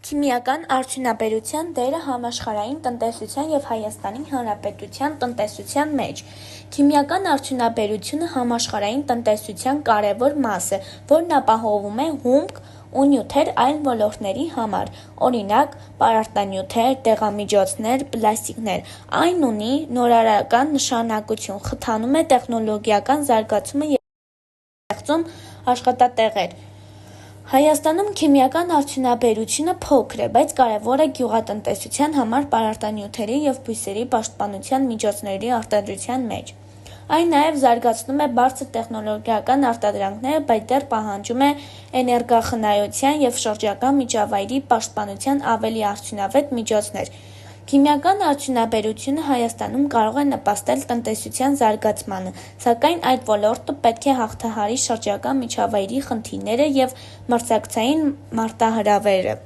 Քիմիական արդյունաբերության դերը համաշխարհային տնտեսության և Հայաստանի Հանրապետության տնտեսության մեջ։ Քիմիական արդյունաբերությունը համաշխարհային տնտեսության կարևոր մաս է, որն ապահովում է հումք ու նյութեր այլ ոլորտների համար, օրինակ՝ պարարտանյութեր, դեղամիջոցներ, պլաստիկներ։ Այն ունի նորարարական նշանակություն, խթանում է տեխնոլոգիական զարգացումը և ստեղծում աշխատատեղեր։ Հայաստանում քիմիական արդյունաբերությունը փոքր է, բայց կարևոր է գյուղատնտեսության համար պարարտանյութերի և բույսերի պաշտպանության միջոցների արտադրության մեջ։ Այն նաև զարգացնում է բարձր տեխնոլոգիական արտադրանքները, բայց դեռ պահանջում է էներգախնայության և շրջակա միջավայրի պաշտպանության ավելի արդյունավետ միջոցներ։ Քիմիական արդյունաբերությունը Հայաստանում կարող է նպաստել տնտեսության զարգացմանը, սակայն այդ ոլորտը պետք է հաղթահարի շրջակա միջավայրի խնդիրները և մրցակցային մարտահրավերը։